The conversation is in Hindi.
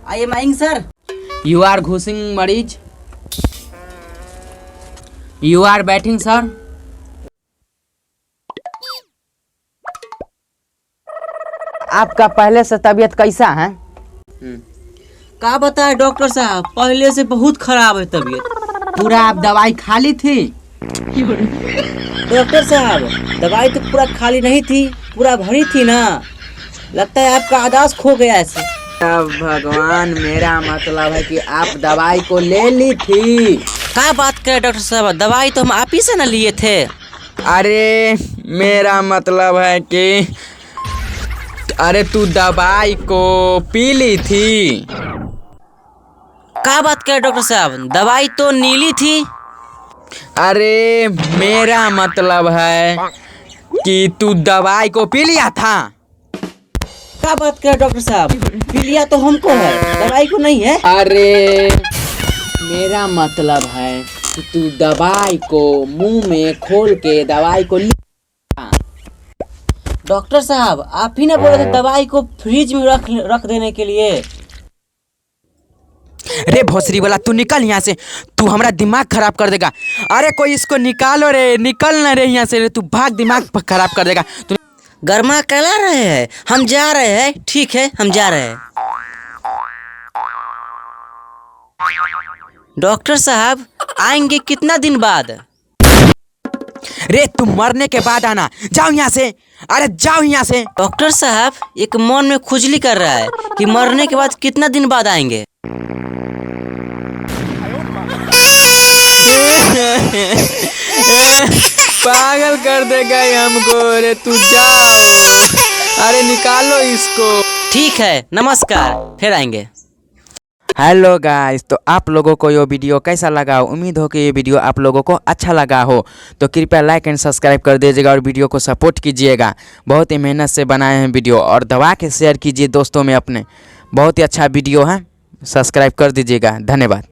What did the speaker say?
I am eyeing sir. You are घुसिंग मरीज। You are batting sir. आपका पहले से तबीयत कैसा है? का बताए डॉक्टर साहब, पहले से बहुत खराब है तबीयत। पूरा आप दवाई खा ली थी? डॉक्टर साहब दवाई तो पूरा खाली नहीं थी, पूरा भरी थी ना। लगता है आपका आदास खो गया ऐसे। अब भगवान, मेरा मतलब है कि आप दवाई को ले ली थी। क्या बात करें डॉक्टर साहब, दवाई तो हम आप ही से न लिए थे। अरे मेरा मतलब है कि अरे तू दवाई को पी ली थी। क्या बात करें डॉक्टर साहब, दवाई तो नीली थी। अरे मेरा मतलब है कि तू दवाई को पी लिया था। क्या बात करें डॉक्टर साहब, पी लिया तो हमको है, दवाई को नहीं है। अरे मेरा मतलब है कि तू दवाई को मुंह में खोल के दवाई को डॉक्टर साहब आप ही ना बोले थे दवाई को फ्रिज में रख देने के लिए। रे भोसरी वाला, तू निकल यहाँ से, तू हमारा दिमाग खराब कर देगा। अरे कोई इसको निकालो रे, निकल ना रे यहाँ से रे, तू भाग, दिमाग खराब कर देगा तू। गर्मा कला रहे हैं, हम जा रहे हैं। ठीक है हम जा रहे हैं। डॉक्टर साहब आएंगे कितना दिन बाद? रे तू मरने के बाद आना, जाओ यहाँ से, अरे जाओ यहाँ से। डॉक्टर साहब एक मन में खुजली कर रहा है कि मरने के बाद कितना दिन बाद आएंगे। पागल कर देगा ये हमको। रे तू जाओ, अरे निकालो इसको। ठीक है नमस्कार, फिर आएंगे। हेलो गाइस, तो आप लोगों को ये वीडियो कैसा लगा? उम्मीद हो कि ये वीडियो आप लोगों को अच्छा लगा हो, तो कृपया लाइक एंड सब्सक्राइब कर दीजिएगा और वीडियो को सपोर्ट कीजिएगा। बहुत ही मेहनत से बनाए हैं वीडियो, और दबा के शेयर कीजिए दोस्तों में अपने। बहुत ही अच्छा वीडियो है, सब्सक्राइब कर दीजिएगा। धन्यवाद।